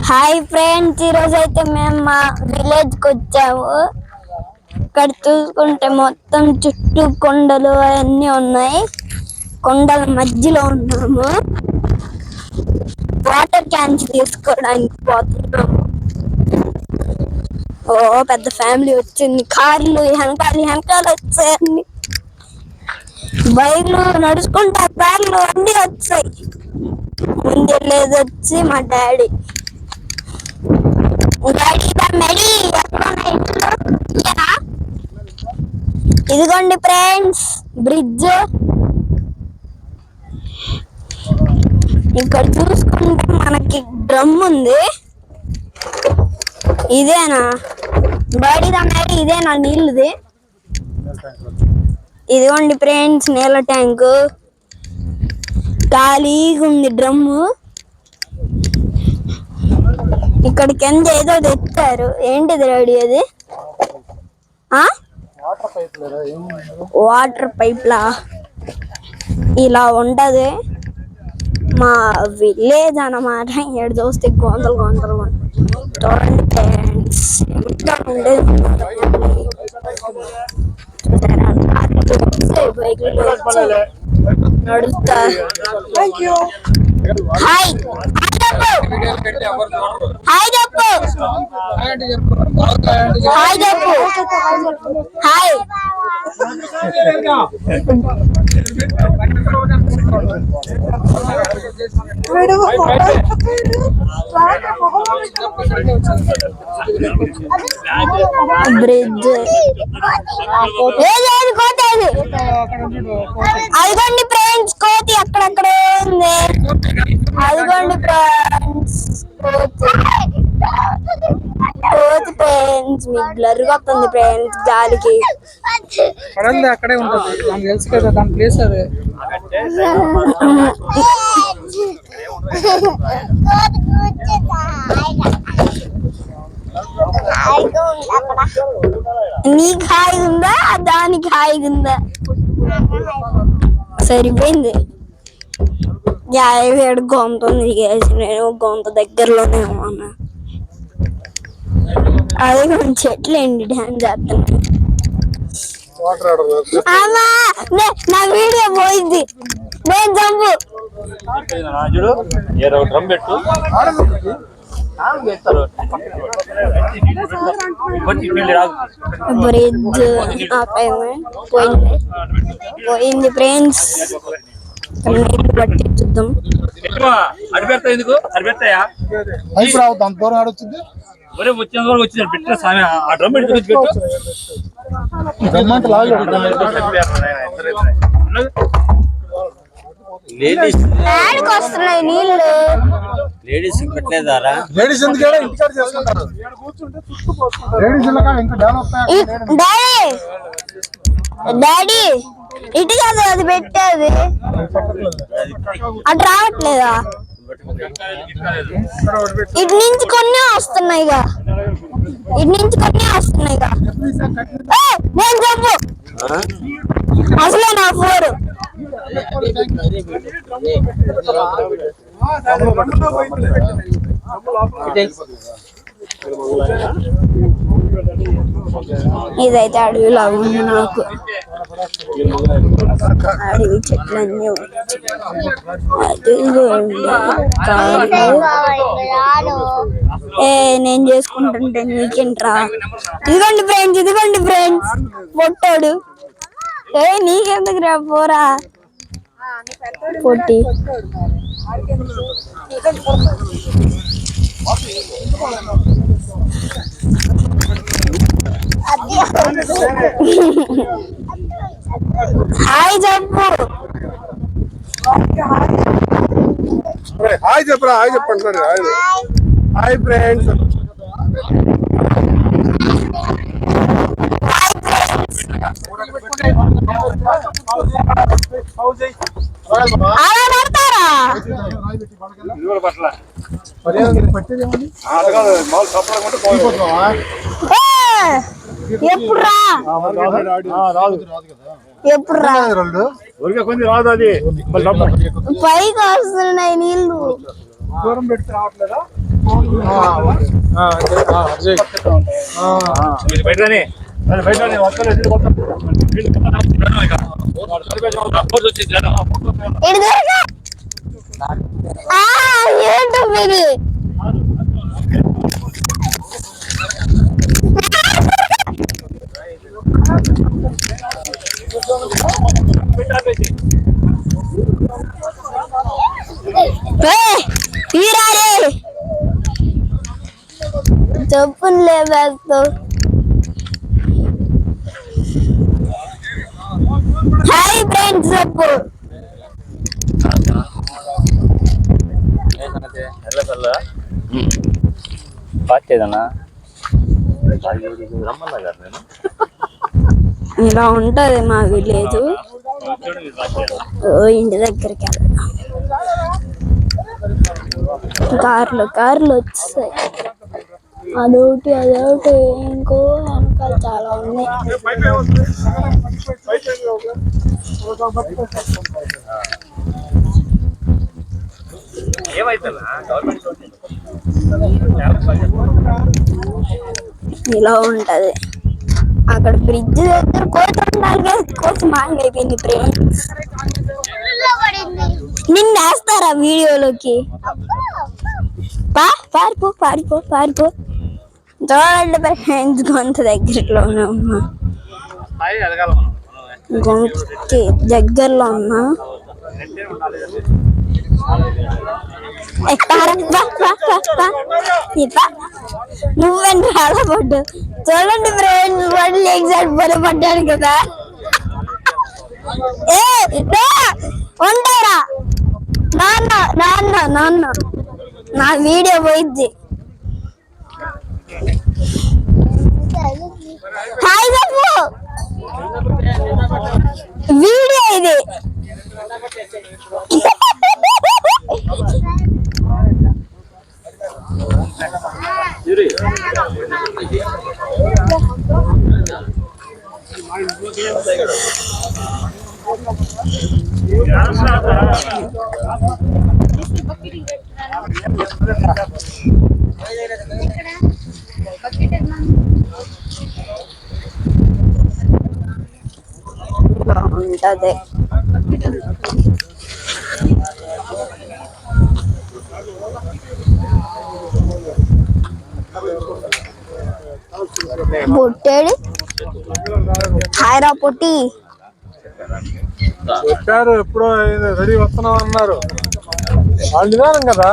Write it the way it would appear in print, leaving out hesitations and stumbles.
Hi friends, ఈరోజు అయితే మేము మా విలేజ్కి వచ్చాము. ఇక్కడ చూసుకుంటే మొత్తం చుట్టూ కొండలు అవన్నీ ఉన్నాయి. కొండల మధ్యలో ఉన్నాము. వాటర్ క్యాన్స్ తీసుకోవడానికి పోతున్నాము. ఓ పెద్ద ఫ్యామిలీ వచ్చింది. కార్లు వెనకాల వచ్చాయండి. బైక్లు నడుచుకుంటా, కార్లు అన్నీ వచ్చాయి. ముందెళ్ళేది వచ్చి మా డాడీ. ఇదిగోండి ఫ్రెండ్స్ బ్రిడ్జ్. ఇక్కడ చూసుకుంటే మనకి డ్రమ్ ఉంది. ఇదేనా బాడీ మేడీ? ఇదేనా నీళ్ళది? ఇదిగోండి ఫ్రెండ్స్ నీళ్ళ ట్యాంకు. ఖాళీగా ఉంది డ్రమ్ము. ఇక్కడ కింద ఏదో తెచ్చారు. ఏంటిది రెడీ? అది వాటర్ పైప్లా? ఇలా ఉంటది మా విలేజ్ అన్నమాట. ఇక్కడ చూస్తే గొంతలు చూడండి ఫ్రెండ్స్. నడుస్తా. హాయ్ హాయ్ చెప్పు. హాయ్ చెప్పు. హాయ్. బ్రిడ్జ్ ఏది కోతది? అదిగోండి ఫ్రెండ్స్ కోతి అక్కడక్కడ ఉంది. అదిగోండి ఫ్రెండ్స్ కోతి ఫ్రెండ్స్. మీకు బ్లర్గా వస్తుంది ఫ్రెండ్స్ గాలికి. అక్కడే ఉంటుంది, నాకు తెలుసు కదా దాని ప్లేస్ అదే. నీకు హాయిగా ఉందా, దానికి హాయిగా ఉందా? సరిపోయింది. ఏడు గొంత ఉంది. నేను గొంత దగ్గరలోనే ఉన్నా. అదే కొంచెం చెట్లు ఏంటి డ్యాన్స్ చేస్తున్నాయి. నా వీడియో పోయింది. నేను జంపు. బ్రిడ్జ్ పోయింది ఫ్రెండ్స్. నీళ్ళు పట్టి చూద్దాం. వస్తున్నాయి నీళ్ళు. లేడీస్ పెట్టలేదారా? డాడీ డాడీ ఇటు కాదు అది పెట్టేది. అటు రావట్లేదా? ఇటు నుంచి కొన్ని వస్తున్నాయిగా. నేను చెప్పు. అసలే నా ఫోరు. ఇదైతే అడవిలా ఉంది నాకు. అడవి చెట్లన్నీ నేను చేసుకుంటుంటే నీకేంట్రా? ఇదిగోండి ఫ్రెండ్స్ పొట్టాడు. నీకెందుకు రా పోరా పొట్టి. హాయ్ చెప్పు. హాయ్ చెప్పరా? హాయ్ చెప్పండి. Hi friends. పైకి వస్తున్నాయి నీళ్లు. దూరం పెట్టి రావట్లేదా? చెప్పులు లేవేస్తూ హాయ్ ఫ్రెండ్స్ చెప్పు ఇలా ఉంటది మా విలేజ్. ఇంటి దగ్గరికి వెళ్దాం. కార్లు వచ్చాయి. అదొకటి ఇంకో వెనకాల చాలా ఉన్నాయి. ఇలా ఉంటది. అక్కడ బ్రిడ్జ్ దగ్గర కోసి మాంగైపోయింది ఫ్రెండ్స్. నిన్ను వేస్తారా వీడియోలోకి? పారిపో చూడండి ఫ్రెండ్స్, గొంతు దగ్గరలోనే ఉన్నా, గొంతుకి దగ్గరలో ఉన్నా. నువ్వెంత ఆడపడ్డు చూడండి ఫ్రెండ్స్, మళ్ళీ ఎగ్జాక్ట్ బలపడ్డాను కదా. ఉంటారా నాన్న నా వీడియో పోయిద్ది. హాయ్ చెప్పు, వీడియో ఇది. ఉంటది. పొట్టేడు హాయ్ రా పొట్టి. వచ్చారు, ఎప్పుడో రెడీ వస్తున్నాం అన్నారు. వాళ్ళు నిదానం కదా.